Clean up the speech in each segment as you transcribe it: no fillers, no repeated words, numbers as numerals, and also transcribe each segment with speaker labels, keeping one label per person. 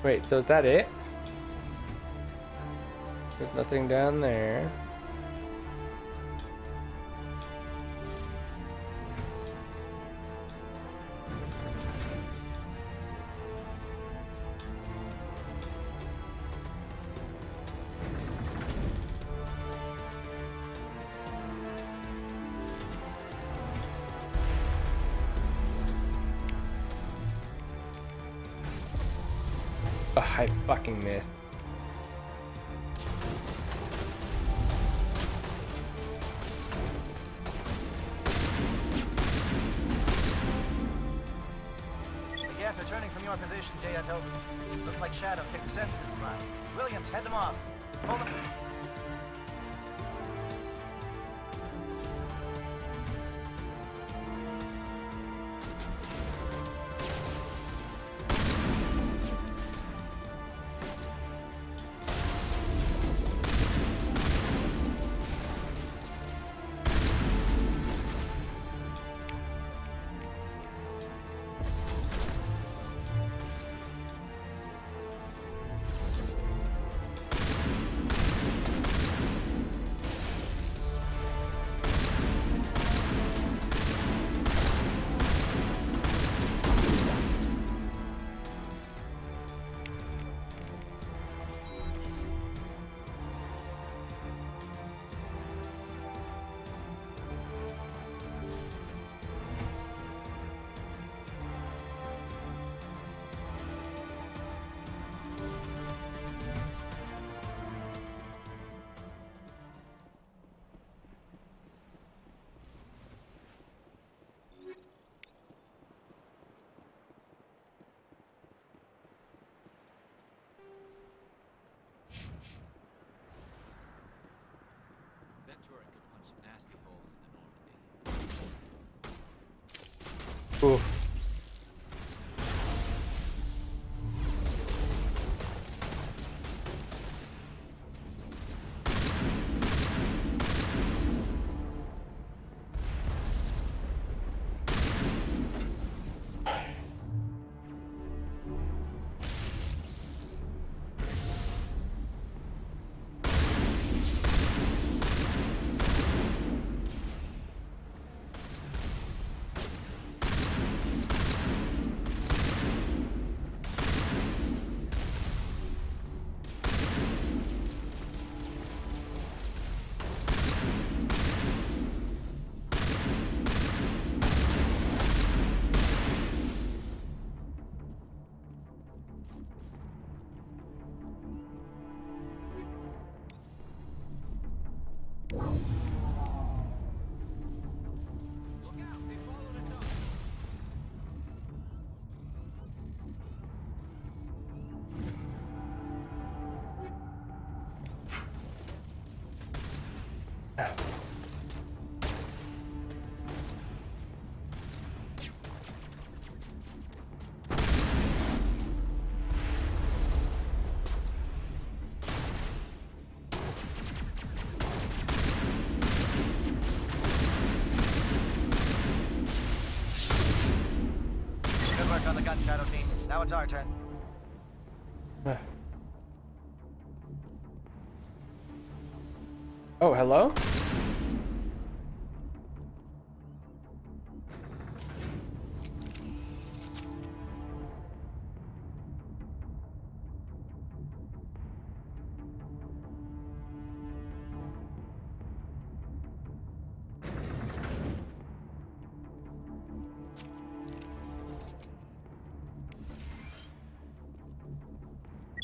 Speaker 1: Wait, so is that it? There's nothing down there. Oh, I fucking missed.
Speaker 2: Again, returning from your position, J.Toby. Looks like Shadow picked a sense this spot. Williams, head them off. Hold them.
Speaker 1: Ooh.
Speaker 2: Good work on the gun, Shadow team. Now it's our turn.
Speaker 1: Oh, hello?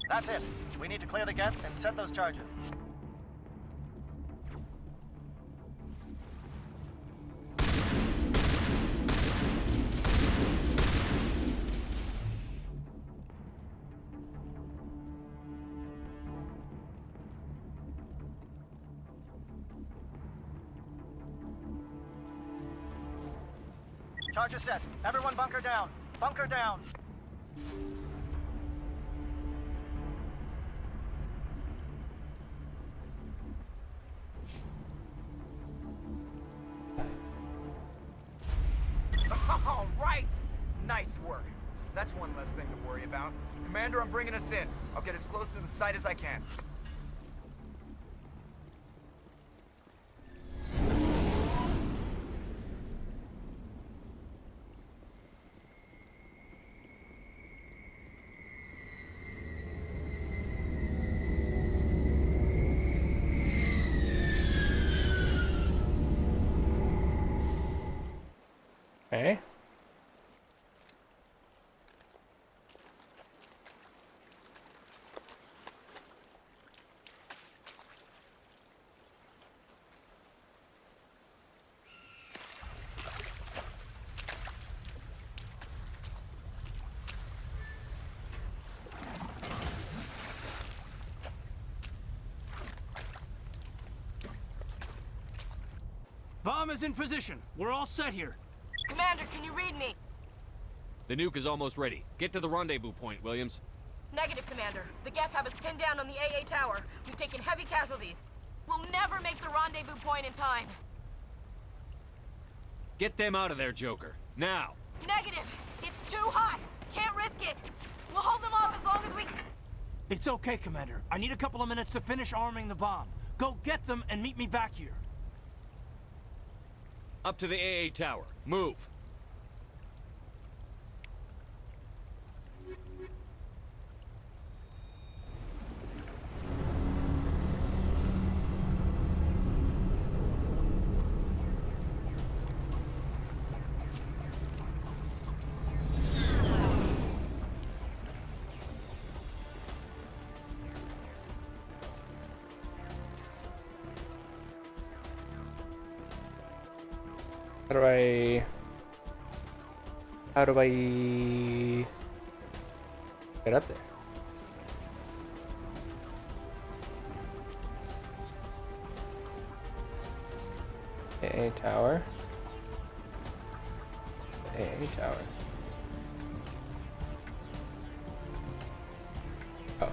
Speaker 2: That's it. We need to clear the gate and set those charges. Charges set. Everyone bunker down. Bunker down.
Speaker 3: All right! Nice work. That's one less thing to worry about. Commander, I'm bringing us in. I'll get as close to the site as I can.
Speaker 1: Okay.
Speaker 4: Bomb is in position. We're all set here.
Speaker 5: Commander, can you read me?
Speaker 6: The nuke is almost ready. Get to the rendezvous point, Williams.
Speaker 5: Negative, Commander. The Geth have us pinned down on the AA tower. We've taken heavy casualties. We'll never make the rendezvous point in time.
Speaker 6: Get them out of there, Joker. Now!
Speaker 5: Negative! It's too hot! Can't risk it! We'll hold them off as long as we...
Speaker 4: It's okay, Commander. I need a couple of minutes to finish arming the bomb. Go get them and meet me back here.
Speaker 6: Up to the AA tower. Move!
Speaker 1: How do I get up there? AA tower. AA tower. Oh.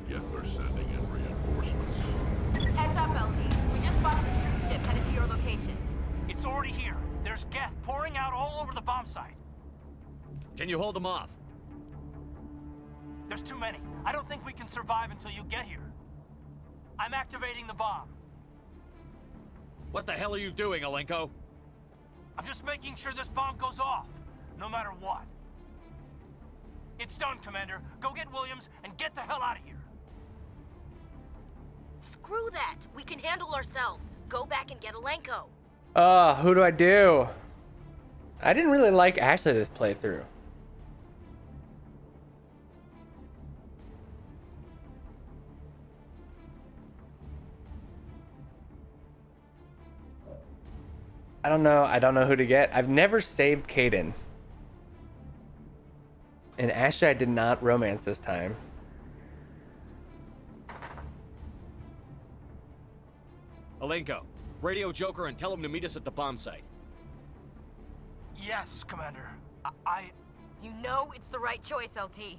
Speaker 7: Geth are sending in reinforcements.
Speaker 5: Heads up, LT. We just spotted a troop ship headed to your location.
Speaker 4: It's already here. There's Geth pouring out all over the bomb site.
Speaker 6: Can you hold them off?
Speaker 4: There's too many. I don't think we can survive until you get here. I'm activating the bomb.
Speaker 6: What the hell are you doing, Alenko?
Speaker 4: I'm just making sure this bomb goes off, no matter what. It's done, Commander. Go get Williams and get the hell out of here.
Speaker 5: Screw that. We can handle ourselves. Go back and get Alenko.
Speaker 1: Who do I do? I didn't really like Ashley this playthrough. I don't know. I don't know who to get. I've never saved Caden. And Ashley, I did not romance this time.
Speaker 6: Alenko, Radio Joker and tell him to meet us at the bomb site.
Speaker 4: Yes, Commander. I...
Speaker 5: You know it's the right choice, LT.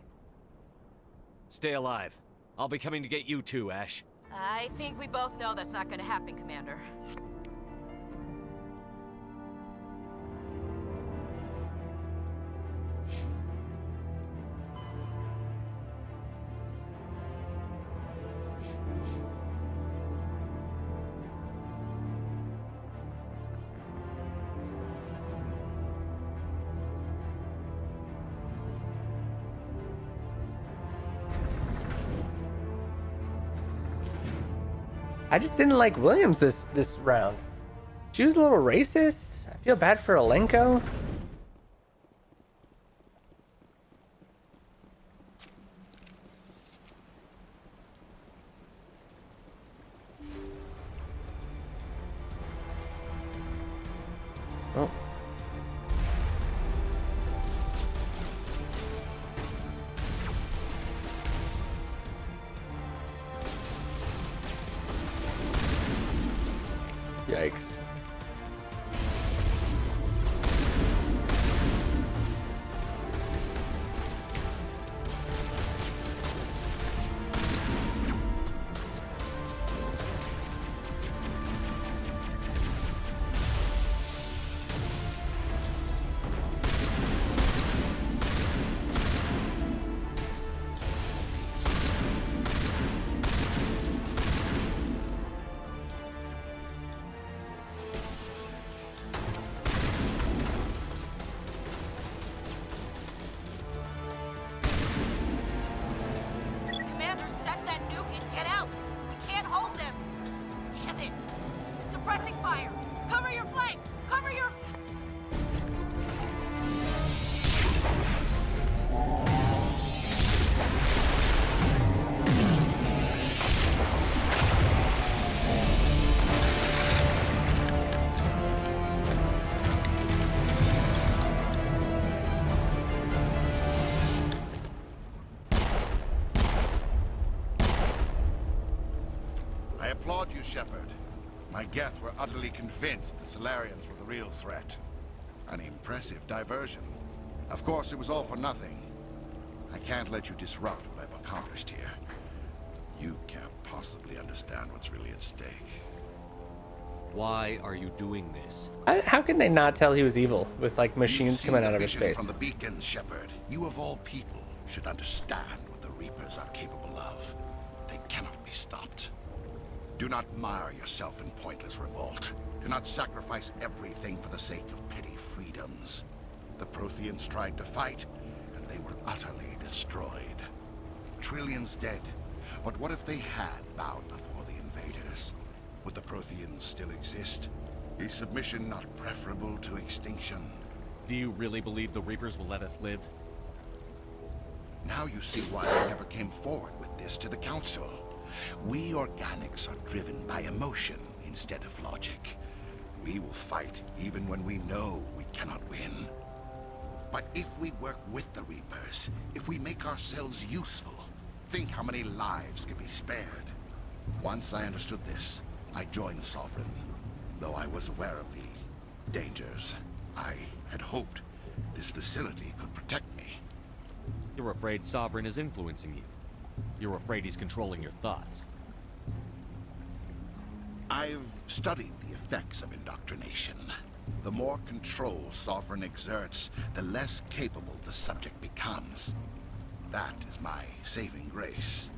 Speaker 6: Stay alive. I'll be coming to get you too, Ash.
Speaker 5: I think we both know that's not gonna happen, Commander.
Speaker 1: I just didn't like Williams this round. She was a little racist. I feel bad for Alenko. Oh. Yikes.
Speaker 5: Commander, set that nuke and get out! We can't hold them! Damn it! Suppressing fire! Cover your flank! Cover your...
Speaker 8: I applaud you, Shepard. My Geth were utterly convinced the Solarians were the real threat. An impressive diversion. Of course, it was all for nothing. I can't let you disrupt what I've accomplished here. You can't possibly understand what's really at stake.
Speaker 6: Why are you doing this?
Speaker 1: How can they not tell he was evil with like machines
Speaker 8: You've seen
Speaker 1: coming
Speaker 8: the
Speaker 1: out of his
Speaker 8: vision
Speaker 1: face?
Speaker 8: from the beacons, Shepard. You of all people should understand what the Reapers are capable of. They cannot be stopped. Do not mire yourself in pointless revolt. Do not sacrifice everything for the sake of petty freedoms. The Protheans tried to fight, and they were utterly destroyed. Trillions dead. But what if they had bowed before the invaders? Would the Protheans still exist? Is submission not preferable to extinction?
Speaker 6: Do you really believe the Reapers will let us live?
Speaker 8: Now you see why I never came forward with this to the Council. We organics are driven by emotion instead of logic. We will fight even when we know we cannot win. But if we work with the Reapers, if we make ourselves useful, think how many lives could be spared. Once I understood this, I joined Sovereign. Though I was aware of the dangers, I had hoped this facility could protect me.
Speaker 6: You're afraid Sovereign is influencing you. You're afraid he's controlling your thoughts.
Speaker 8: I've studied the effects of indoctrination. The more control Sovereign exerts, the less capable the subject becomes. That is my saving grace.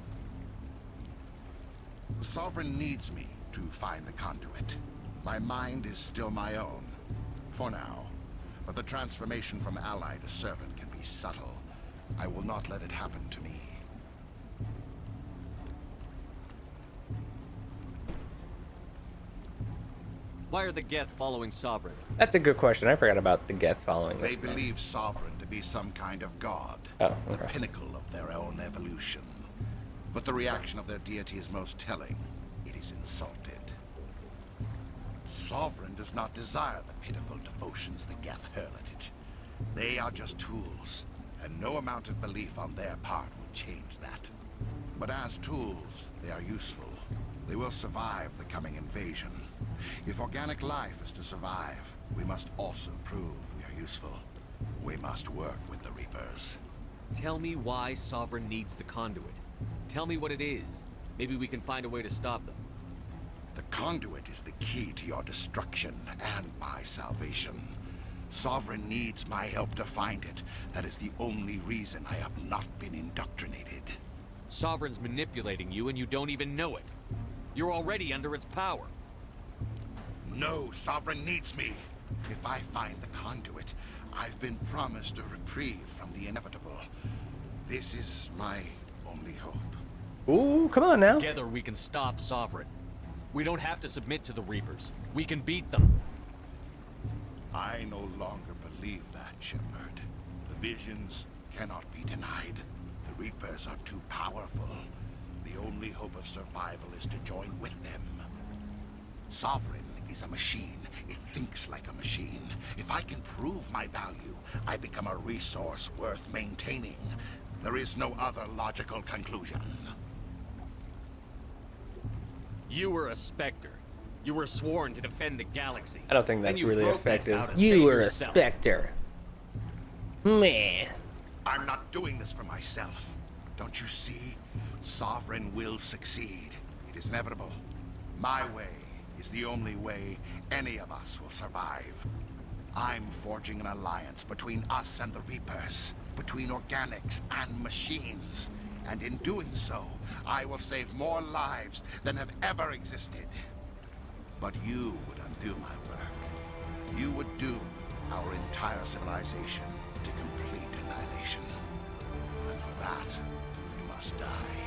Speaker 8: Sovereign needs me to find the conduit. My mind is still my own, for now. But the transformation from ally to servant can be subtle. I will not let it happen to me.
Speaker 6: Why are the Geth following Sovereign?
Speaker 1: That's a good question. I forgot about the Geth following
Speaker 8: They
Speaker 1: this. man.
Speaker 8: believe Sovereign to be some kind of god.
Speaker 1: Oh,
Speaker 8: The
Speaker 1: okay.
Speaker 8: pinnacle of their own evolution. But the reaction of their deity is most telling. It is insulted. Sovereign does not desire the pitiful devotions the Geth hurl at it. They are just tools, and no amount of belief on their part will change that. But as tools, they are useful. They will survive the coming invasion. If organic life is to survive, we must also prove we are useful. We must work with the Reapers.
Speaker 6: Tell me why Sovereign needs the conduit. Tell me what it is. Maybe we can find a way to stop them.
Speaker 8: The conduit is the key to your destruction and my salvation. Sovereign needs my help to find it. That is the only reason I have not been indoctrinated.
Speaker 6: Sovereign's manipulating you and you don't even know it. You're already under its power.
Speaker 8: No, Sovereign needs me. If I find the conduit, I've been promised a reprieve from the inevitable. This is my only hope.
Speaker 1: Ooh, come on now.
Speaker 6: Together we can stop Sovereign. We don't have to submit to the Reapers. We can beat them.
Speaker 8: I no longer believe that, Shepard. The visions cannot be denied. The Reapers are too powerful. The only hope of survival is to join with them. Sovereign is a machine. It thinks like a machine. If I can prove my value, I become a resource worth maintaining. There is no other logical conclusion.
Speaker 6: You were a Spectre. You were sworn to defend the galaxy.
Speaker 1: I don't think
Speaker 6: Then
Speaker 1: that's
Speaker 6: you
Speaker 1: really
Speaker 6: broke that
Speaker 1: effective.
Speaker 6: vow to
Speaker 1: You
Speaker 6: save
Speaker 1: were a
Speaker 6: yourself.
Speaker 1: Spectre. Man.
Speaker 8: I'm not doing this for myself. Don't you see? Sovereign will succeed. It is inevitable. My way is the only way any of us will survive. I'm forging an alliance between us and the Reapers, between organics and machines. And in doing so, I will save more lives than have ever existed. But you would undo my work. You would doom our entire civilization to complete annihilation. And for that, you must die.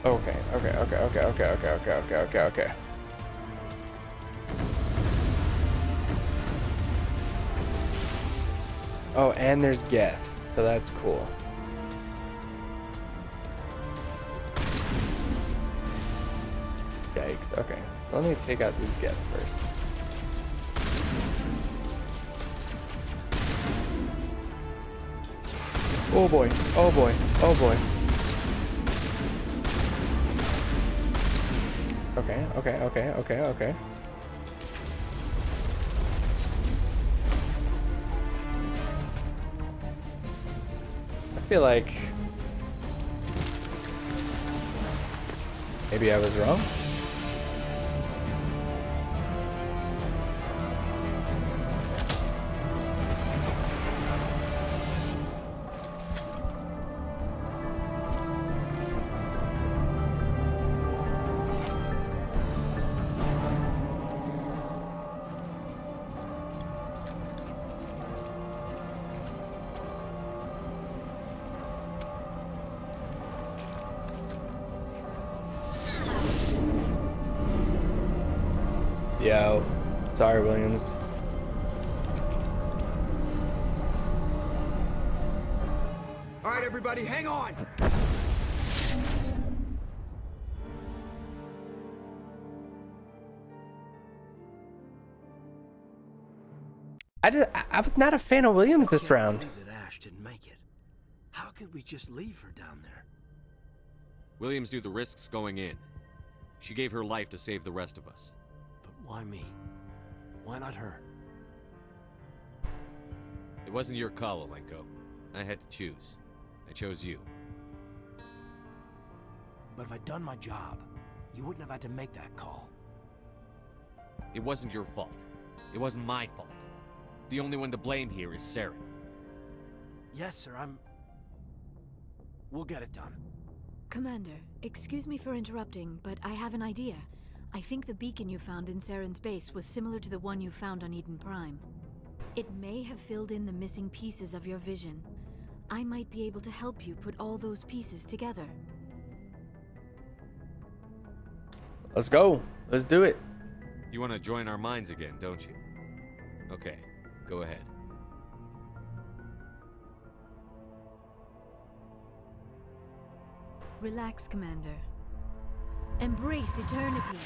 Speaker 1: Okay. Oh, and there's Geth, so that's cool. Yikes, okay. So let me take out these Geth first. Oh boy, oh boy, oh boy. Okay. I feel like maybe I was wrong. Yo, sorry, Williams.
Speaker 3: All right, everybody, hang on.
Speaker 1: I was not a fan of Williams this round.
Speaker 9: Can't believe that Ash didn't make it. How could we just leave her down there?
Speaker 6: Williams knew the risks going in. She gave her life to save the rest of us.
Speaker 9: But why me? Why not her?
Speaker 6: It wasn't your call, Alenko. I had to choose. I chose you.
Speaker 9: But if I'd done my job, you wouldn't have had to make that call.
Speaker 6: It wasn't your fault. It wasn't my fault. The only one to blame here is Saren.
Speaker 9: Yes, sir, We'll get it done.
Speaker 10: Commander, excuse me for interrupting, but I have an idea. I think the beacon you found in Saren's base was similar to the one you found on Eden Prime. It may have filled in the missing pieces of your vision. I might be able to help you put all those pieces together.
Speaker 1: Let's go. Let's do it.
Speaker 6: You want to join our minds again, don't you? Okay, go ahead.
Speaker 10: Relax, Commander. Embrace eternity.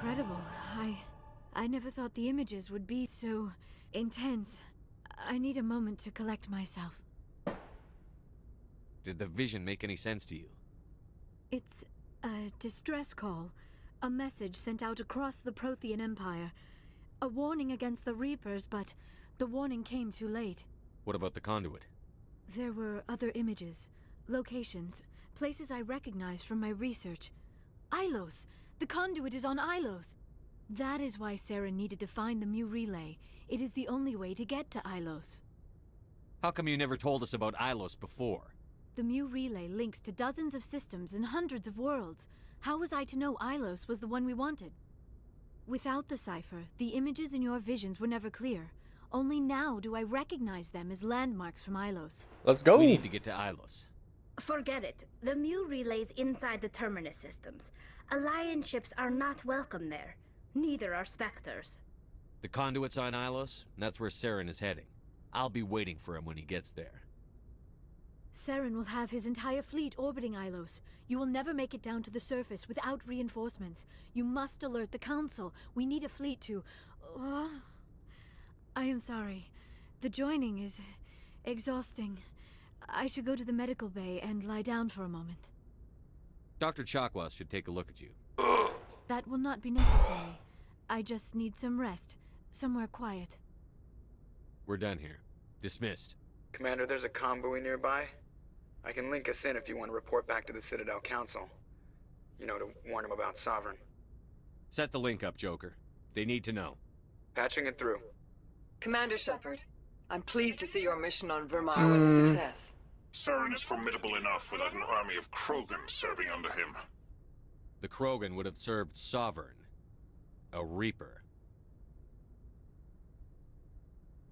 Speaker 10: incredible. I never thought the images would be so intense. I need a moment to collect myself.
Speaker 6: Did the vision make any sense to you?
Speaker 10: It's a distress call. A message sent out across the Prothean Empire. A warning against the Reapers, but the warning came too late.
Speaker 6: What about the conduit?
Speaker 10: There were other images, locations, places I recognized from my research. Ilos! The conduit is on Ilos! That is why Saren needed to find the Mu Relay. It is the only way to get to Ilos.
Speaker 6: How come you never told us about Ilos before?
Speaker 10: The Mu Relay links to dozens of systems and hundreds of worlds. How was I to know Ilos was the one we wanted? Without the cipher, the images in your visions were never clear. Only now do I recognize them as landmarks from Ilos.
Speaker 1: Let's go.
Speaker 6: We need to get to Ilos.
Speaker 11: Forget it. The Mu Relay's inside the Terminus systems. Alliance ships are not welcome there. Neither are Spectres.
Speaker 6: The conduit's on Ilos, and that's where Saren is heading. I'll be waiting for him when he gets there.
Speaker 10: Saren will have his entire fleet orbiting Ilos. You will never make it down to the surface without reinforcements. You must alert the Council. We need a fleet to... I am sorry. The joining is exhausting. I should go to the medical bay and lie down for a moment.
Speaker 6: Dr. Chakwas should take a look at you.
Speaker 10: That will not be necessary. I just need some rest. Somewhere quiet.
Speaker 6: We're done here. Dismissed.
Speaker 3: Commander, there's a convoy nearby. I can link us in if you want to report back to the Citadel Council. You know, to warn them about Sovereign.
Speaker 6: Set the link up, Joker. They need to know.
Speaker 3: Patching it through.
Speaker 12: Commander Shepard, I'm pleased to see your mission on Vermar was a success.
Speaker 7: Saren is formidable enough without an army of Krogan serving under him.
Speaker 6: The Krogan would have served Sovereign. A Reaper.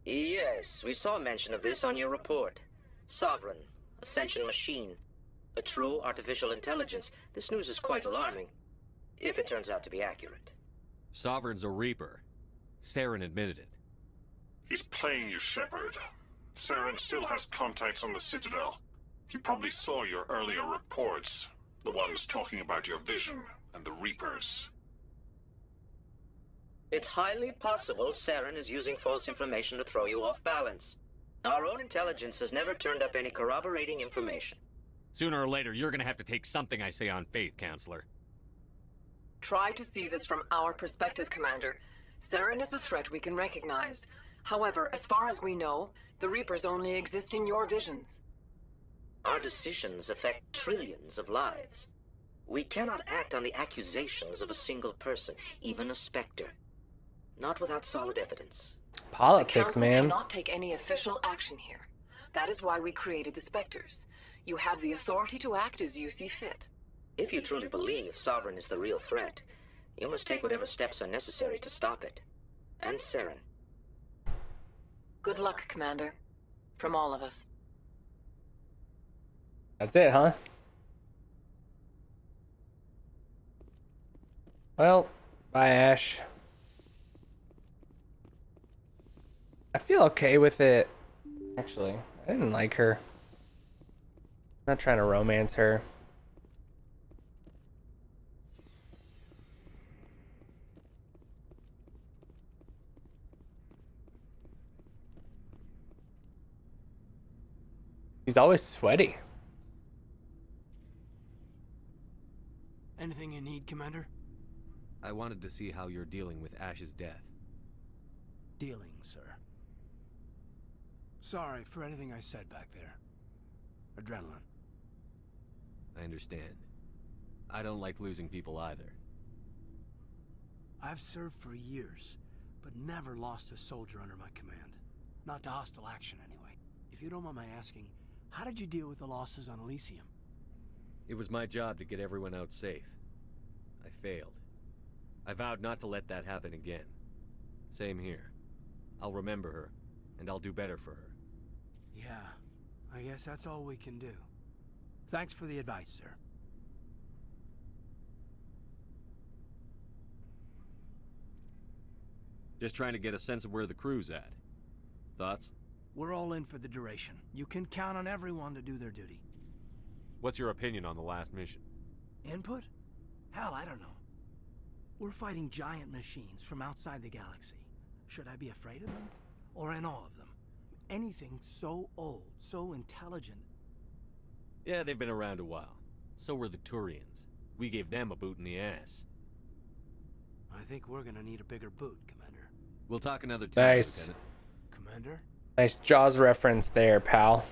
Speaker 13: Yes, we saw mention of this on your report. Sovereign, Ascension machine, a true artificial intelligence. This news is quite alarming, if it turns out to be accurate.
Speaker 6: Sovereign's a Reaper. Saren admitted it.
Speaker 7: He's playing you, Shepard. Saren still has contacts on the Citadel. He probably saw your earlier reports. The ones talking about your vision and the Reapers.
Speaker 13: It's highly possible Saren is using false information to throw you off balance. Our own intelligence has never turned up any corroborating information.
Speaker 6: Sooner or later, you're gonna have to take something I say on faith, Counselor.
Speaker 12: Try to see this from our perspective, Commander. Saren is a threat we can recognize. However, as far as we know, the Reapers only exist in your visions.
Speaker 13: Our decisions affect trillions of lives. We cannot act on the accusations of a single person, even a Spectre. Not without solid evidence.
Speaker 1: Politics,
Speaker 12: the Council
Speaker 1: man.
Speaker 12: cannot take any official action here. That is why we created the Spectres. You have the authority to act as you see fit.
Speaker 13: If you truly believe Sovereign is the real threat, you must take whatever steps are necessary to stop it. And Saren.
Speaker 12: Good luck, Commander. From all of us.
Speaker 1: That's it, huh? Well, bye, Ash. I feel okay with it. Actually, I didn't like her. I'm not trying to romance her. He's always sweaty.
Speaker 9: Anything you need, Commander?
Speaker 6: I wanted to see how you're dealing with Ash's death.
Speaker 9: Dealing, sir. Sorry for anything I said back there. Adrenaline.
Speaker 6: I understand. I don't like losing people either.
Speaker 9: I've served for years, but never lost a soldier under my command. Not to hostile action, anyway. If you don't mind my asking, how did you deal with the losses on Elysium?
Speaker 6: It was my job to get everyone out safe. I failed. I vowed not to let that happen again. Same here. I'll remember her, and I'll do better for her.
Speaker 9: Yeah, I guess that's all we can do. Thanks for the advice, sir.
Speaker 6: Just trying to get a sense of where the crew's at. Thoughts?
Speaker 9: We're all in for the duration. You can count on everyone to do their duty.
Speaker 6: What's your opinion on the last mission?
Speaker 9: Input? Hell, I don't know. We're fighting giant machines from outside the galaxy. Should I be afraid of them? Or in awe of them? Anything so old, so intelligent.
Speaker 6: Yeah, they've been around a while. So were the Turians. We gave them a boot in the ass.
Speaker 9: I think we're gonna need a bigger boot, Commander.
Speaker 6: We'll talk another time,
Speaker 1: Nice.
Speaker 6: Lieutenant.
Speaker 9: Commander?
Speaker 1: Nice Jaws reference there, pal.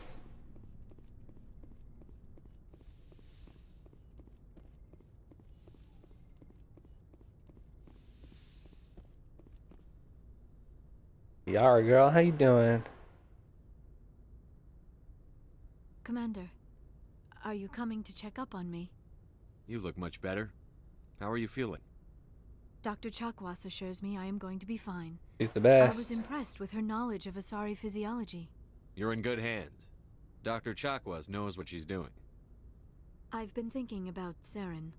Speaker 1: Yara, girl, how you doing?
Speaker 10: Commander, are you coming to check up on me?
Speaker 6: You look much better. How are you feeling?
Speaker 10: Dr. Chakwas assures me I am going to be fine.
Speaker 1: She's the best.
Speaker 10: I was impressed with her knowledge of Asari physiology.
Speaker 6: You're in good hands. Dr. Chakwas knows what she's doing.
Speaker 10: I've been thinking about Saren.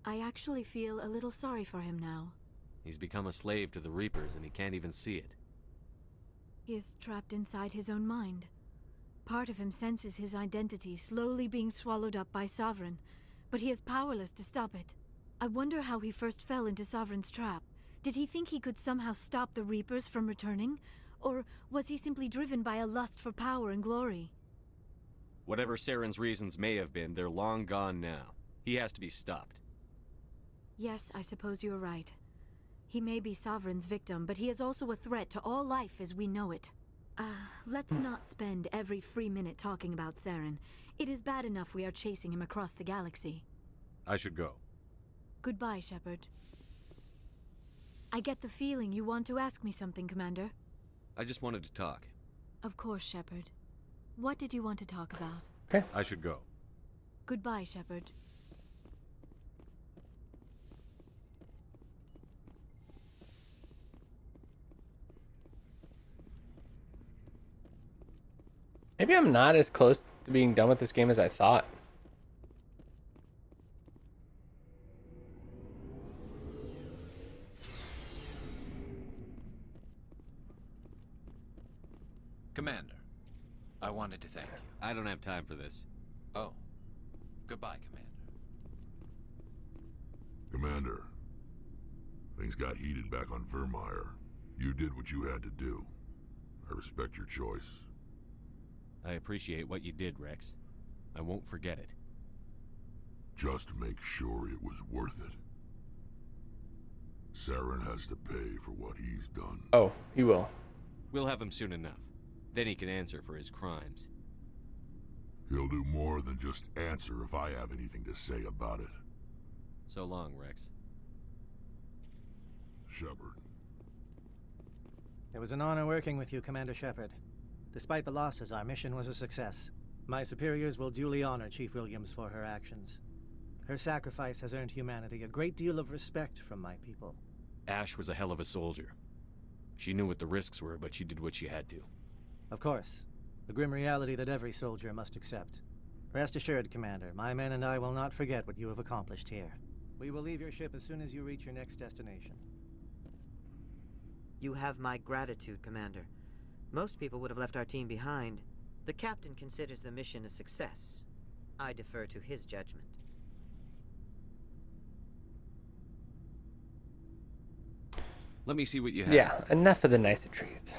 Speaker 10: I actually feel a little sorry for him now.
Speaker 6: He's become a slave to the Reapers and he can't even see it.
Speaker 10: He is trapped inside his own mind. Part of him senses his identity slowly being swallowed up by Sovereign, but he is powerless to stop it. I wonder how he first fell into Sovereign's trap. Did he think he could somehow stop the Reapers from returning? Or was he simply driven by a lust for power and glory?
Speaker 6: Whatever Saren's reasons may have been, they're long gone now. He has to be stopped.
Speaker 10: Yes, I suppose you're right. He may be Sovereign's victim, but he is also a threat to all life as we know it. Let's not spend every free minute talking about Saren. It is bad enough we are chasing him across the galaxy.
Speaker 6: I should go.
Speaker 10: Goodbye, Shepard. I get the feeling you want to ask me something, Commander.
Speaker 6: I just wanted to talk.
Speaker 10: Of course, Shepard. What did you want to talk about?
Speaker 1: Okay.
Speaker 6: I should go.
Speaker 10: Goodbye, Shepard.
Speaker 1: Maybe I'm not as close to being done with this game as I thought.
Speaker 14: Commander, I wanted to thank you.
Speaker 6: I don't have time for this.
Speaker 14: Oh. Goodbye, Commander.
Speaker 15: Commander, things got heated back on Vermeer. You did what you had to do. I respect your choice.
Speaker 6: I appreciate what you did, Rex. I won't forget it.
Speaker 15: Just make sure it was worth it. Saren has to pay for what he's done.
Speaker 1: Oh, he will.
Speaker 6: We'll have him soon enough. Then he can answer for his crimes.
Speaker 15: He'll do more than just answer if I have anything to say about it.
Speaker 6: So long, Rex.
Speaker 15: Shepard.
Speaker 2: It was an honor working with you, Commander Shepard. Despite the losses, our mission was a success. My superiors will duly honor Chief Williams for her actions. Her sacrifice has earned humanity a great deal of respect from my people.
Speaker 6: Ash was a hell of a soldier. She knew what the risks were, but she did what she had to.
Speaker 2: Of course. The grim reality that every soldier must accept. Rest assured, Commander, my men and I will not forget what you have accomplished here. We will leave your ship as soon as you reach your next destination.
Speaker 16: You have my gratitude, Commander. Most people would have left our team behind. The captain considers the mission a success. I defer to his judgment.
Speaker 6: Let me see what you have.
Speaker 1: Yeah, enough of the niceties.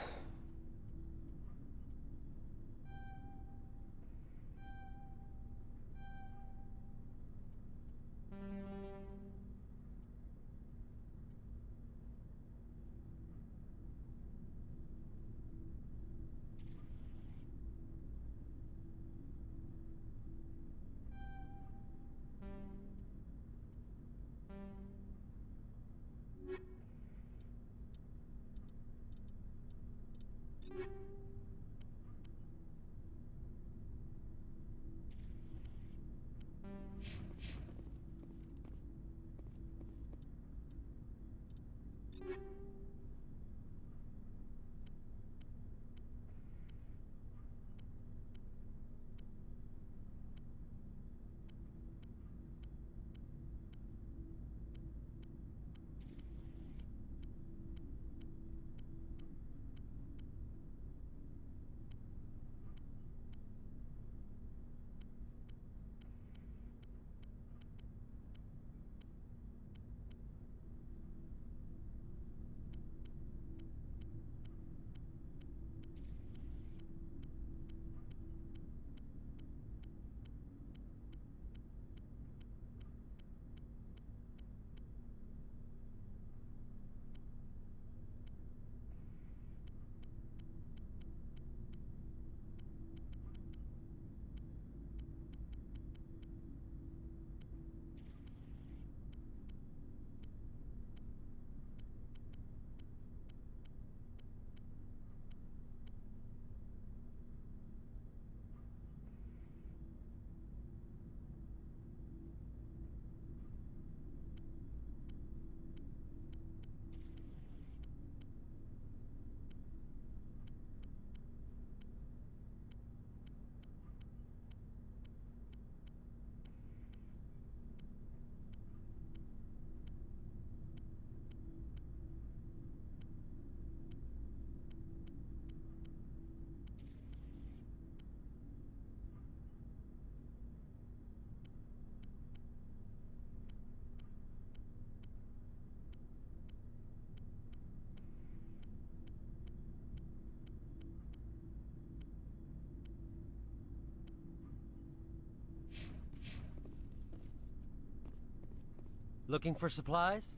Speaker 17: Looking for supplies?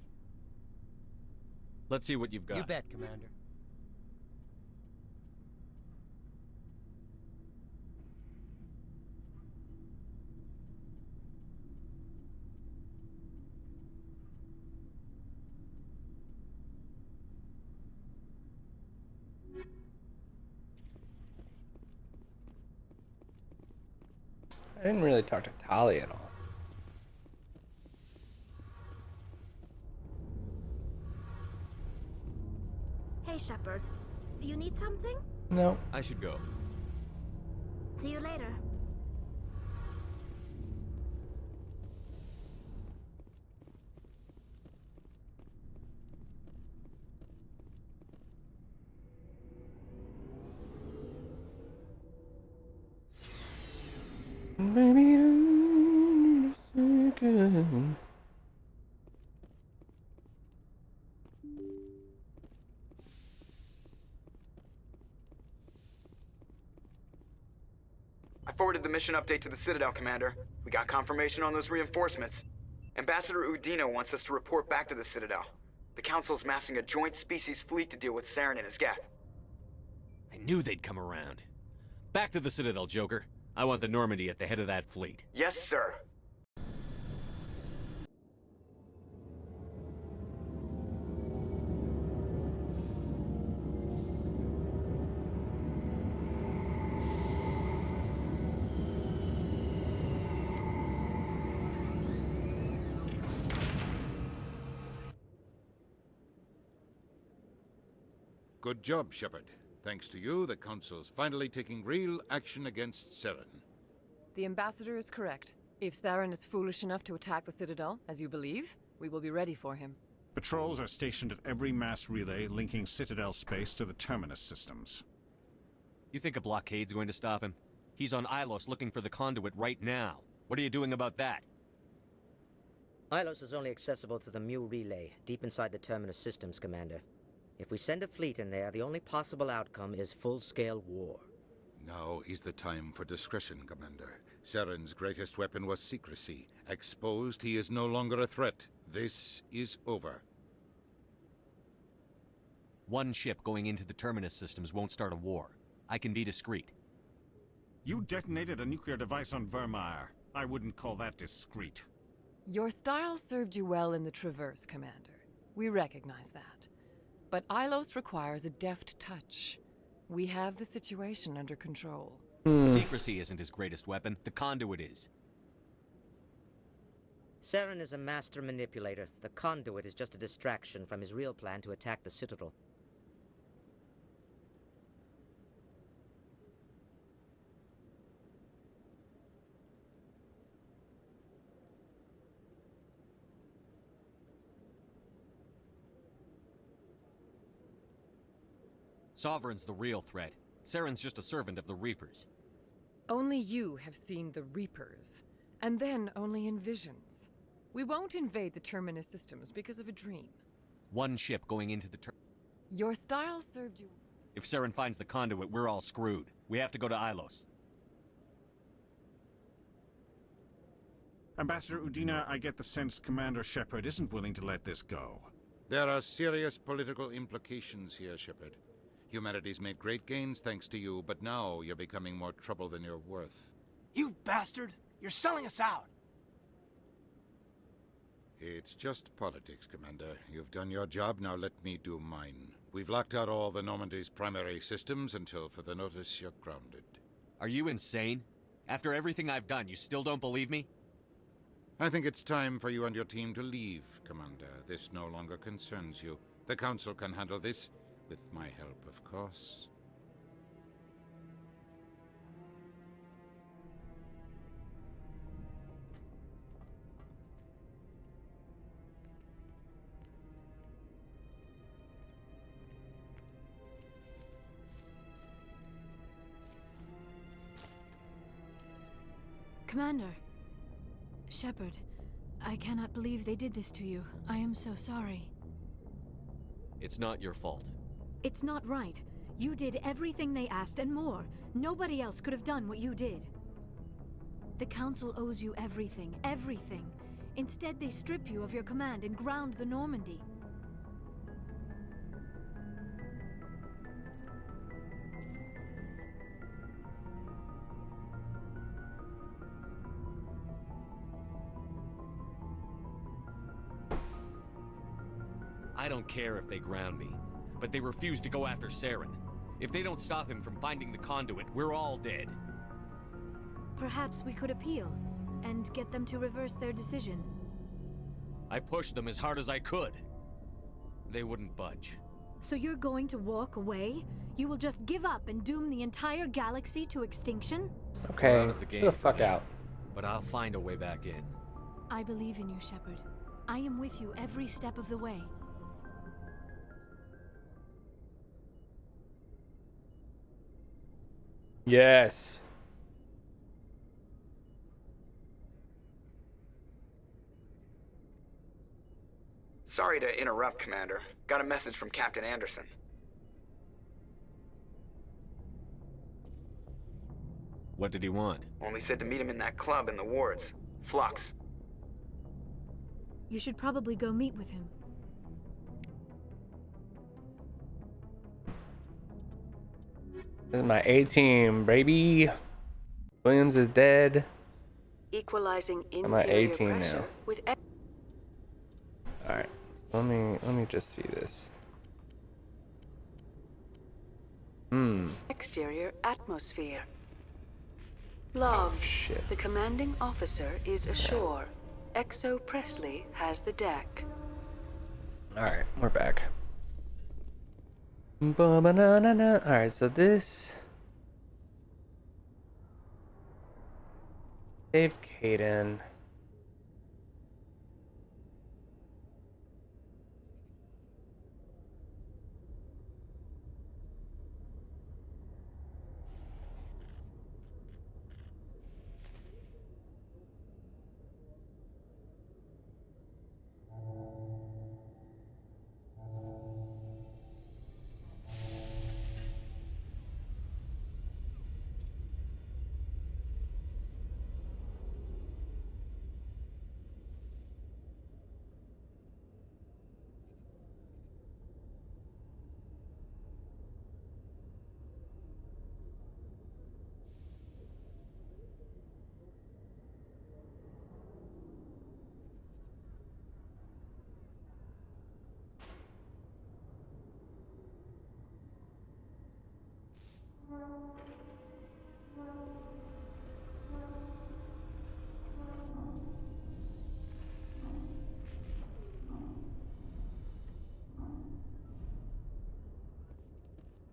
Speaker 6: Let's see what you've got.
Speaker 17: You bet, Commander.
Speaker 1: I didn't really talk to Tali at all.
Speaker 11: Hey, Shepard. You need something?
Speaker 1: No.
Speaker 6: I should go.
Speaker 11: See you later.
Speaker 1: Baby, I need a second.
Speaker 3: I forwarded the mission update to the Citadel, Commander. We got confirmation on those reinforcements. Ambassador Udina wants us to report back to the Citadel. The Council's massing a joint species fleet to deal with Saren and his Geth.
Speaker 6: I knew they'd come around. Back to the Citadel, Joker. I want the Normandy at the head of that fleet.
Speaker 3: Yes, sir.
Speaker 8: Good job, Shepard. Thanks to you, the Council's finally taking real action against Saren.
Speaker 12: The Ambassador is correct. If Saren is foolish enough to attack the Citadel, as you believe, we will be ready for him.
Speaker 7: Patrols are stationed at every mass relay linking Citadel space to the Terminus systems.
Speaker 6: You think a blockade's going to stop him? He's on Ilos looking for the conduit right now. What are you doing about that?
Speaker 13: Ilos is only accessible to the Mu relay, deep inside the Terminus systems, Commander. If we send a fleet in there, the only possible outcome is full-scale war.
Speaker 8: Now is the time for discretion, Commander. Saren's greatest weapon was secrecy. Exposed, he is no longer a threat. This is over.
Speaker 6: One ship going into the Terminus systems won't start a war. I can be discreet.
Speaker 7: You detonated a nuclear device on Vermeer. I wouldn't call that discreet.
Speaker 12: Your style served you well in the Traverse, Commander. We recognize that. But Ilos requires a deft touch. We have the situation under control.
Speaker 6: Secrecy isn't his greatest weapon. The conduit is.
Speaker 13: Saren is a master manipulator. The conduit is just a distraction from his real plan to attack the Citadel.
Speaker 6: Sovereign's the real threat. Saren's just a servant of the Reapers.
Speaker 12: Only you have seen the Reapers, and then only in visions. We won't invade the Terminus systems because of a dream.
Speaker 6: One ship going into the
Speaker 12: Your style served you.
Speaker 6: If Saren finds the conduit, we're all screwed. We have to go to Ilos.
Speaker 7: Ambassador Udina, I get the sense Commander Shepard isn't willing to let this go.
Speaker 8: There are serious political implications here, Shepard. Humanity's made great gains thanks to you, but now you're becoming more trouble than you're worth.
Speaker 9: You bastard! You're selling us out!
Speaker 8: It's just politics, Commander. You've done your job, now let me do mine. We've locked out all the Normandy's primary systems until further notice you're grounded.
Speaker 6: Are you insane? After everything I've done, you still don't believe me?
Speaker 8: I think it's time for you and your team to leave, Commander. This no longer concerns you. The Council can handle this, with my help, of course.
Speaker 10: Commander. Shepard, I cannot believe they did this to you. I am so sorry.
Speaker 6: It's not your fault.
Speaker 10: It's not right. You did everything they asked and more. Nobody else could have done what you did. The Council owes you everything, everything. Instead, they strip you of your command and ground the Normandy.
Speaker 6: I don't care if they ground me, but they refuse to go after Saren. If they don't stop him from finding the conduit, we're all dead.
Speaker 10: Perhaps we could appeal, and get them to reverse their decision.
Speaker 6: I pushed them as hard as I could. They wouldn't budge.
Speaker 10: So you're going to walk away? You will just give up and doom the entire galaxy to extinction?
Speaker 1: Okay,
Speaker 6: We're out of the
Speaker 1: get
Speaker 6: game
Speaker 1: the fuck
Speaker 6: for now,
Speaker 1: out.
Speaker 6: But I'll find a way back in.
Speaker 10: I believe in you, Shepard. I am with you every step of the way.
Speaker 1: Yes.
Speaker 3: Sorry to interrupt, Commander. Got a message from Captain Anderson.
Speaker 6: What did he want?
Speaker 3: Only said to meet him in that club in the wards. Flux.
Speaker 10: You should probably go meet with him.
Speaker 1: This is my A-team, baby. Williams is dead.
Speaker 17: Equalizing
Speaker 1: I'm at
Speaker 17: interior
Speaker 1: 18
Speaker 17: pressure
Speaker 1: now.
Speaker 17: with
Speaker 1: Alright. So let me just see this.
Speaker 17: exterior atmosphere. Log.
Speaker 1: Shit.
Speaker 17: The commanding officer is ashore. Exo Presley has the deck.
Speaker 1: Alright, we're back. Alright, so this... Save Kaden.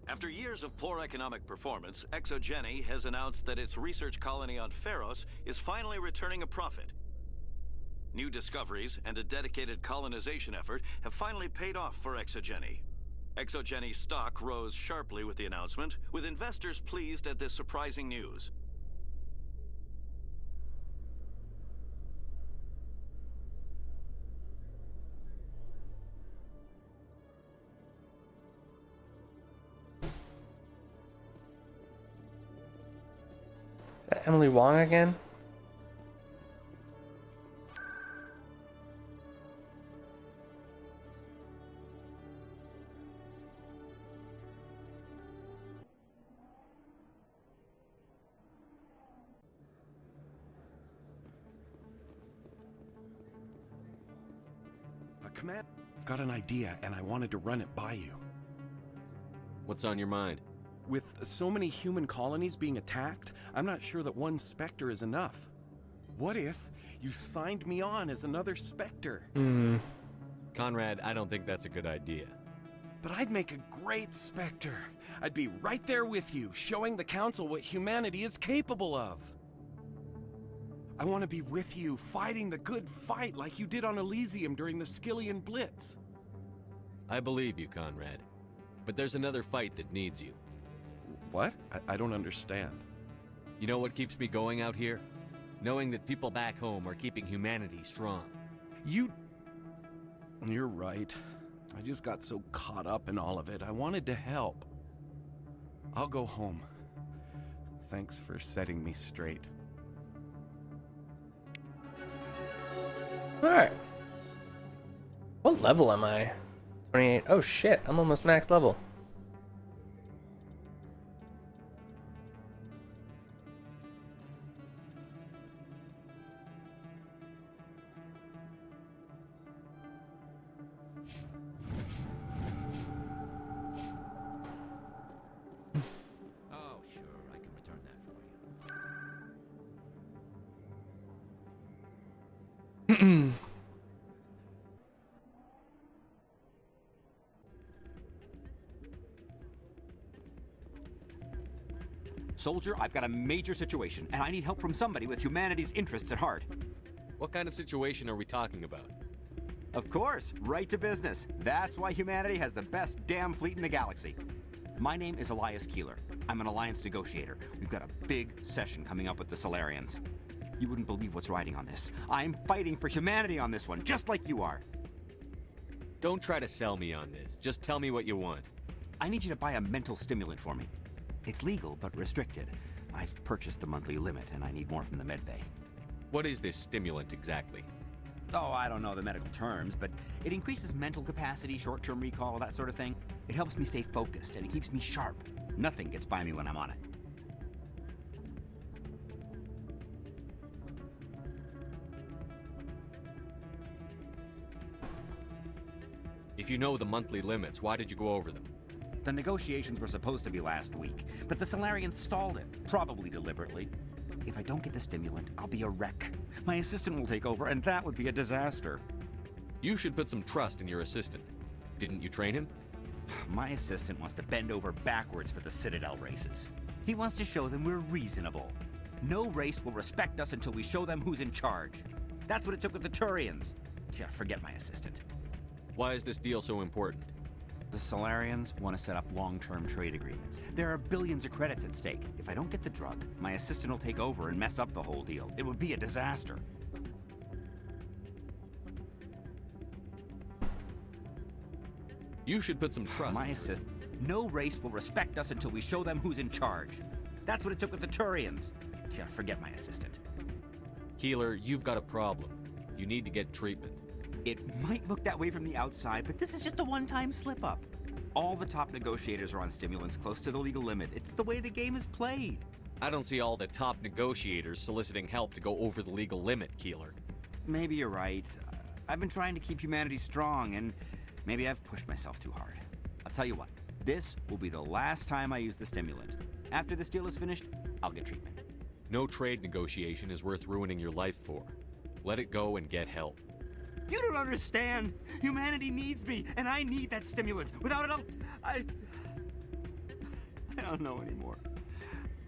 Speaker 18: After years of poor economic performance, ExoGeni has announced that its research colony on Pharos is finally returning a profit. New discoveries and a dedicated colonization effort have finally paid off for ExoGeni. ExoGeni's stock rose sharply with the announcement, with investors pleased at this surprising news.
Speaker 1: Is that Emily Wong again?
Speaker 19: Command, I've got an idea and I wanted to run it by you.
Speaker 6: What's on your mind?
Speaker 19: With so many human colonies being attacked, I'm not sure that one Spectre is enough. What if you signed me on as another Spectre?
Speaker 6: Conrad, I don't think that's a good idea.
Speaker 19: But I'd make a great Spectre. I'd be right there with you, showing the Council what humanity is capable of. I want to be with you, fighting the good fight like you did on Elysium during the Skillian Blitz.
Speaker 6: I believe you, Conrad. But there's another fight that needs you.
Speaker 19: What? I don't understand.
Speaker 6: You know what keeps me going out here? Knowing that people back home are keeping humanity strong.
Speaker 19: You're right. I just got so caught up in all of it. I wanted to help. I'll go home. Thanks for setting me straight.
Speaker 1: Alright. What level am I? 28. Oh shit, I'm almost max level.
Speaker 14: Oh, sure, I can return that for you.
Speaker 20: Soldier, I've got a major situation, and I need help from somebody with humanity's interests at heart.
Speaker 6: What kind of situation are we talking about?
Speaker 20: Of course, right to business. That's why humanity has the best damn fleet in the galaxy. My name is Elias Keeler. I'm an alliance negotiator. We've got a big session coming up with the Solarians. You wouldn't believe what's riding on this. I'm fighting for humanity on this one, just like you are.
Speaker 6: Don't try to sell me on this. Just tell me what you want.
Speaker 20: I need you to buy a mental stimulant for me. It's legal, but restricted. I've purchased the monthly limit, and I need more from the medbay.
Speaker 6: What is this stimulant exactly?
Speaker 20: Oh, I don't know the medical terms, but it increases mental capacity, short-term recall, that sort of thing. It helps me stay focused, and it keeps me sharp. Nothing gets by me when I'm on it.
Speaker 6: If you know the monthly limits, why did you go over them?
Speaker 20: The negotiations were supposed to be last week, but the Solarians stalled it, probably deliberately. If I don't get the stimulant, I'll be a wreck. My assistant will take over, and that would be a disaster.
Speaker 6: You should put some trust in your assistant. Didn't you train him?
Speaker 20: My assistant wants to bend over backwards for the Citadel races. He wants to show them we're reasonable. No race will respect us until we show them who's in charge. That's what it took with the Turians. Yeah, forget my assistant.
Speaker 6: Why is this deal so important?
Speaker 20: The Solarians want to set up long-term trade agreements. There are billions of credits at stake. If I don't get the drug, my assistant will take over and mess up the whole deal. It would be a disaster.
Speaker 6: You should put some trust
Speaker 20: My assistant. No race will respect us until we show them who's in charge. That's what it took with the Turians. Yeah, forget my assistant.
Speaker 6: Keeler, you've got a problem. You need to get treatment.
Speaker 20: It might look that way from the outside, but this is just a one-time slip-up. All the top negotiators are on stimulants close to the legal limit. It's the way the game is played.
Speaker 6: I don't see all the top negotiators soliciting help to go over the legal limit, Keeler.
Speaker 20: Maybe you're right. I've been trying to keep humanity strong, and maybe I've pushed myself too hard. I'll tell you what, this will be the last time I use the stimulant. After this deal is finished, I'll get treatment.
Speaker 6: No trade negotiation is worth ruining your life for. Let it go and get help.
Speaker 20: You don't understand! Humanity needs me, and I need that stimulant. Without it, I don't know anymore.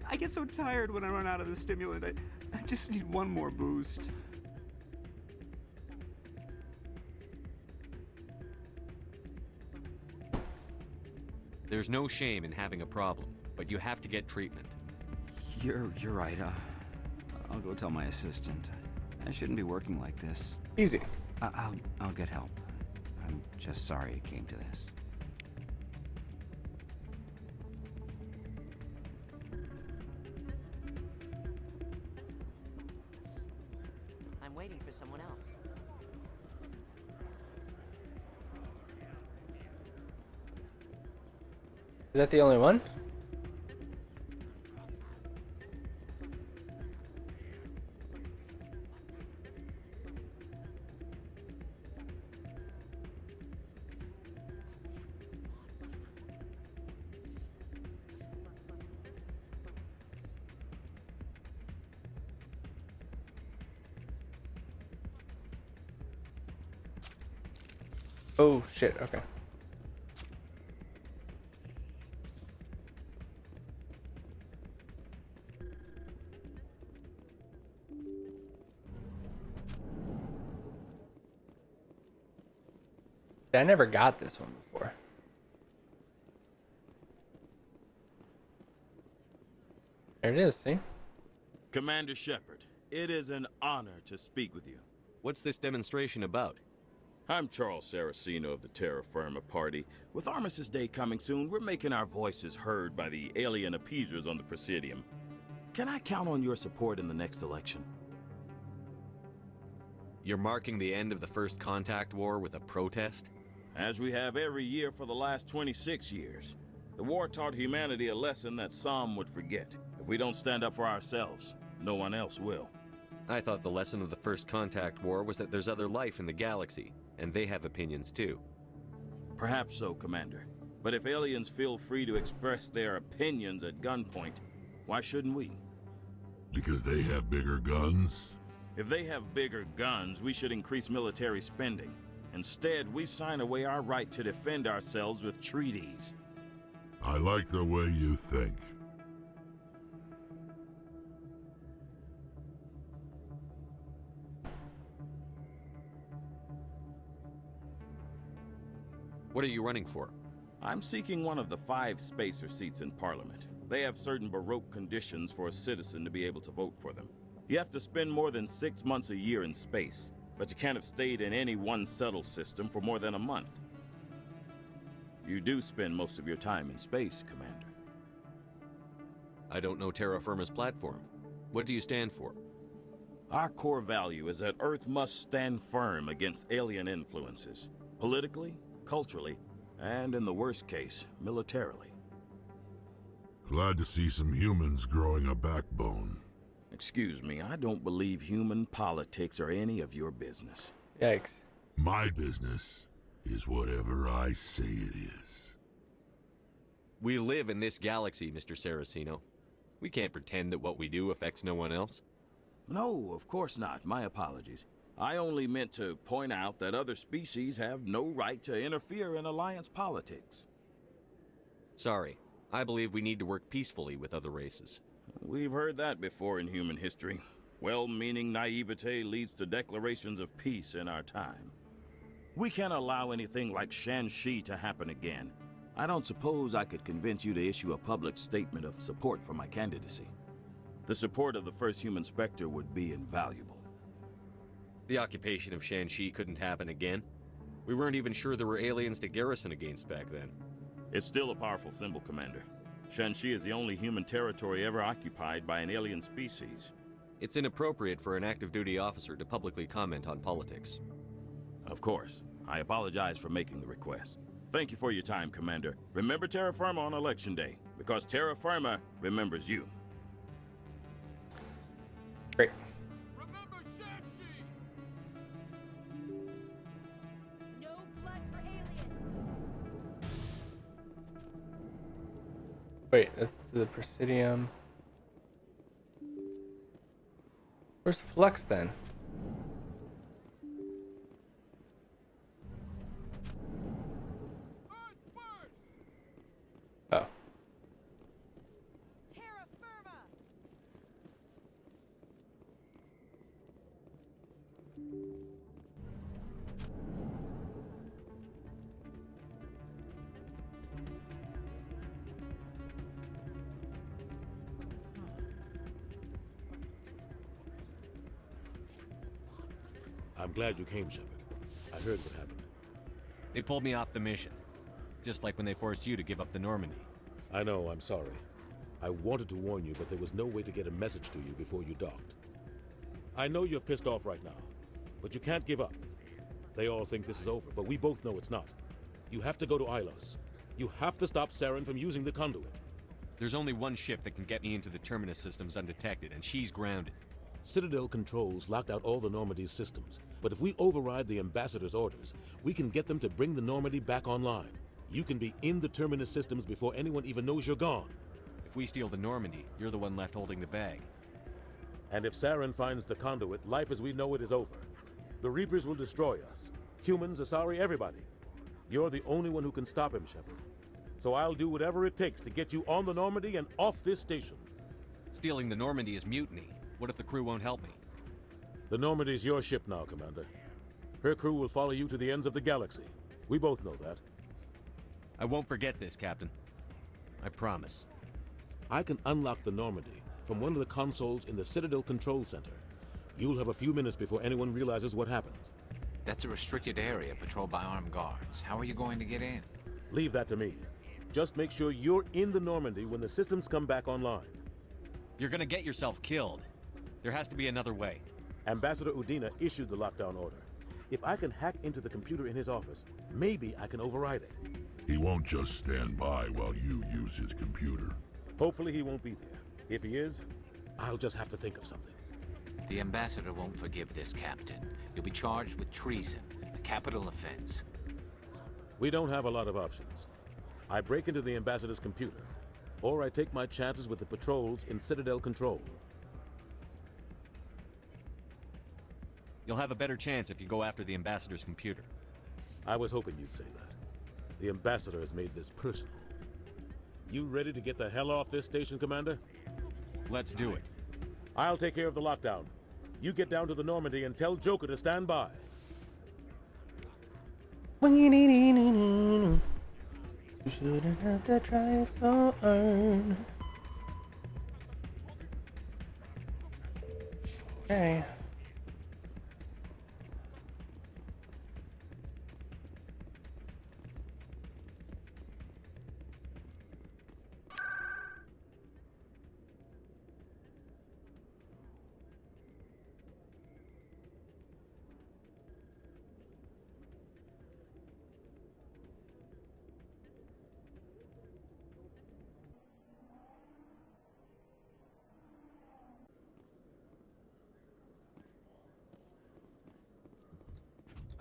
Speaker 20: I get so tired when I run out of the stimulant. I just need one more boost.
Speaker 6: There's no shame in having a problem, but you have to get treatment.
Speaker 20: You're right. I'll go tell my assistant. I shouldn't be working like this.
Speaker 1: Easy.
Speaker 20: I'll get help. I'm just sorry it came to this.
Speaker 16: I'm waiting for someone else.
Speaker 1: Is that the only one? Oh shit, okay. I never got this one before. There it is, see?
Speaker 21: Commander Shepard, it is an honor to speak with you.
Speaker 6: What's this demonstration about?
Speaker 21: I'm Charles Saraceno of the Terra Firma Party. With Armistice Day coming soon, we're making our voices heard by the alien appeasers on the Presidium. Can I count on your support in the next election?
Speaker 6: You're marking the end of the First Contact War with a protest?
Speaker 21: As we have every year for the last 26 years. The war taught humanity a lesson that some would forget. If we don't stand up for ourselves, no one else will.
Speaker 6: I thought the lesson of the First Contact War was that there's other life in the galaxy, and they have opinions too.
Speaker 21: Perhaps so, Commander. But if aliens feel free to express their opinions at gunpoint, why shouldn't we?
Speaker 15: Because they have bigger guns?
Speaker 21: If they have bigger guns, we should increase military spending. Instead, we sign away our right to defend ourselves with treaties.
Speaker 15: I like the way you think.
Speaker 6: What are you running for?
Speaker 21: I'm seeking one of the 5 spacer seats in Parliament. They have certain Baroque conditions for a citizen to be able to vote for them. You have to spend more than 6 months a year in space, but you can't have stayed in any one settled system for more than a month. You do spend most of your time in space, Commander.
Speaker 6: I don't know terra firma's platform. What do you stand for?
Speaker 21: Our core value is that Earth must stand firm against alien influences. Politically, culturally, and in the worst case, militarily.
Speaker 15: Glad to see some humans growing a backbone.
Speaker 21: Excuse me, I don't believe human politics are any of your business.
Speaker 1: Yikes.
Speaker 15: My business is whatever I say it is.
Speaker 6: We live in this galaxy, Mr. Saraceno. We can't pretend that what we do affects no one else.
Speaker 21: No, of course not. My apologies. I only meant to point out that other species have no right to interfere in Alliance politics.
Speaker 6: Sorry. I believe we need to work peacefully with other races.
Speaker 21: We've heard that before in human history. Well-meaning naivete leads to declarations of peace in our time. We can't allow anything like Shanxi to happen again. I don't suppose I could convince you to issue a public statement of support for my candidacy. The support of the first human Spectre would be invaluable.
Speaker 6: The occupation of Shanxi couldn't happen again. We weren't even sure there were aliens to garrison against back then.
Speaker 21: It's still a powerful symbol, Commander. Shanxi is the only human territory ever occupied by an alien species.
Speaker 6: It's inappropriate for an active duty officer to publicly comment on politics.
Speaker 21: Of course. I apologize for making the request. Thank you for your time, Commander. Remember terra firma on Election Day, because terra firma remembers you.
Speaker 1: Great.
Speaker 5: Remember Shanxi! No blood for aliens!
Speaker 1: Wait, that's the Presidium. Where's Flux then? Oh.
Speaker 5: Terra firma!
Speaker 4: I'm glad you came, Shepard. I heard what happened.
Speaker 6: They pulled me off the mission. Just like when they forced you to give up the Normandy.
Speaker 4: I know, I'm sorry. I wanted to warn you, but there was no way to get a message to you before you docked. I know you're pissed off right now, but you can't give up. They all think this is over, but we both know it's not. You have to go to Ilos. You have to stop Saren from using the conduit.
Speaker 6: There's only one ship that can get me into the Terminus systems undetected, and she's grounded.
Speaker 4: Citadel controls locked out all the Normandy's systems, but if we override the Ambassador's orders, we can get them to bring the Normandy back online. You can be in the Terminus systems before anyone even knows you're gone.
Speaker 6: If we steal the Normandy, you're the one left holding the bag.
Speaker 4: And if Saren finds the conduit, life as we know it is over. The Reapers will destroy us. Humans, Asari, everybody. You're the only one who can stop him, Shepard. So I'll do whatever it takes to get you on the Normandy and off this station.
Speaker 6: Stealing the Normandy is mutiny. What if the crew won't help me?
Speaker 4: The Normandy's your ship now, Commander. Her crew will follow you to the ends of the galaxy. We both know that.
Speaker 6: I won't forget this, Captain. I promise.
Speaker 4: I can unlock the Normandy from one of the consoles in the Citadel Control Center. You'll have a few minutes before anyone realizes what happened.
Speaker 14: That's a restricted area patrolled by armed guards. How are you going to get in?
Speaker 4: Leave that to me. Just make sure you're in the Normandy when the systems come back online.
Speaker 6: You're gonna get yourself killed. There has to be another way.
Speaker 4: Ambassador Udina issued the lockdown order. If I can hack into the computer in his office, maybe I can override it.
Speaker 15: He won't just stand by while you use his computer.
Speaker 4: Hopefully he won't be there. If he is, I'll just have to think of something.
Speaker 14: The ambassador won't forgive this, Captain. You'll be charged with treason, a capital offense.
Speaker 4: We don't have a lot of options. I break into the ambassador's computer, or I take my chances with the patrols in Citadel control.
Speaker 6: You'll have a better chance if you go after the ambassador's computer.
Speaker 4: I was hoping you'd say that. The ambassador has made this personal. You ready to get the hell off this station, Commander?
Speaker 6: Let's do it.
Speaker 4: I'll take care of the lockdown. You get down to the Normandy and tell Joker to stand by.
Speaker 1: You shouldn't have to try so hard. Okay.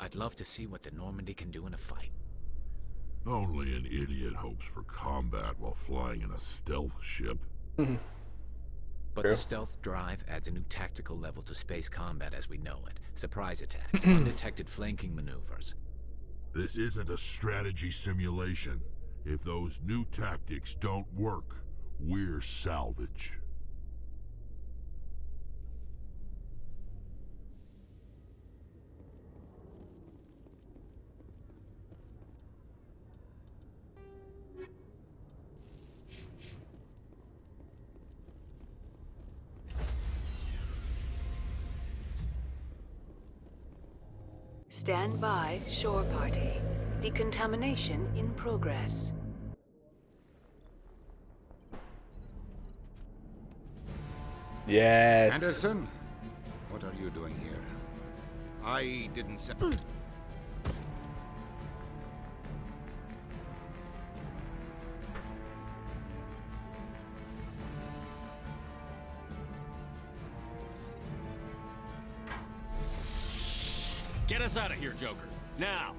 Speaker 14: I'd love to see what the Normandy can do in a fight.
Speaker 15: Only an idiot hopes for combat while flying in a stealth ship.
Speaker 14: But the stealth drive adds a new tactical level to space combat as we know it. Surprise attacks, undetected flanking maneuvers.
Speaker 15: This isn't a strategy simulation. If those new tactics don't work, we're salvage.
Speaker 17: Stand by, shore party. Decontamination in progress.
Speaker 1: Yes.
Speaker 8: Anderson, what are you doing here? I didn't say.
Speaker 6: Get us out of here, Joker. Now!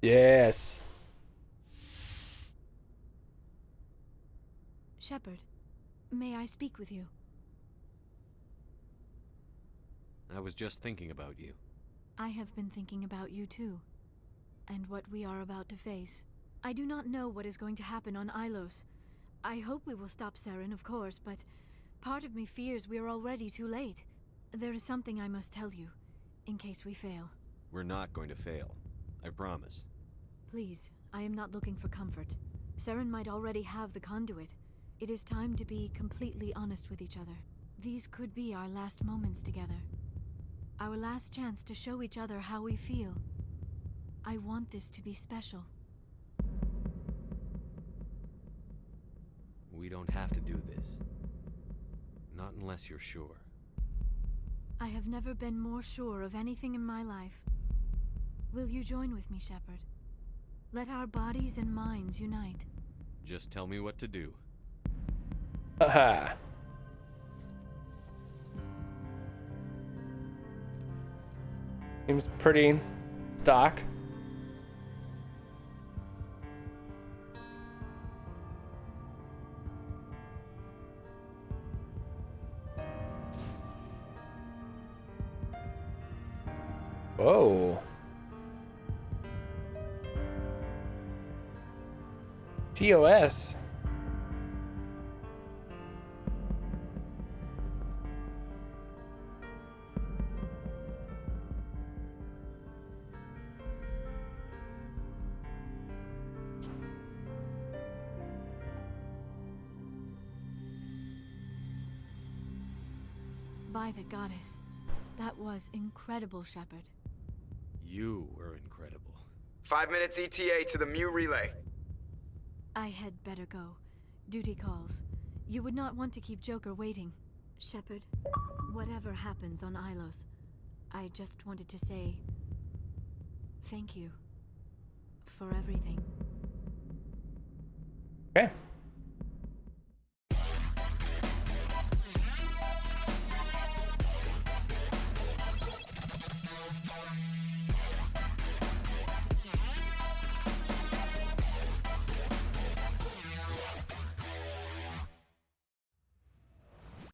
Speaker 1: Yes.
Speaker 10: Shepard, may I speak with you?
Speaker 6: I was just thinking about you.
Speaker 10: I have been thinking about you too, and what we are about to face. I do not know what is going to happen on Ilos. I hope we will stop Saren, of course, but part of me fears we are already too late. There is something I must tell you, in case we fail.
Speaker 6: We're not going to fail. I promise.
Speaker 10: Please, I am not looking for comfort. Saren might already have the conduit. It is time to be completely honest with each other. These could be our last moments together. Our last chance to show each other how we feel. I want this to be special.
Speaker 6: We don't have to do this. Not unless you're sure.
Speaker 10: I have never been more sure of anything in my life. Will you join with me, Shepard? Let our bodies and minds unite.
Speaker 6: Just tell me what to do.
Speaker 1: Haha. Seems pretty stock. Whoa. TOS.
Speaker 10: By the goddess. That was incredible, Shepard.
Speaker 6: You were incredible.
Speaker 3: 5 minutes ETA to the Mu relay.
Speaker 10: I had better go. Duty calls. You would not want to keep Joker waiting. Shepard, whatever happens on Ilos, I just wanted to say thank you for everything.
Speaker 1: Okay.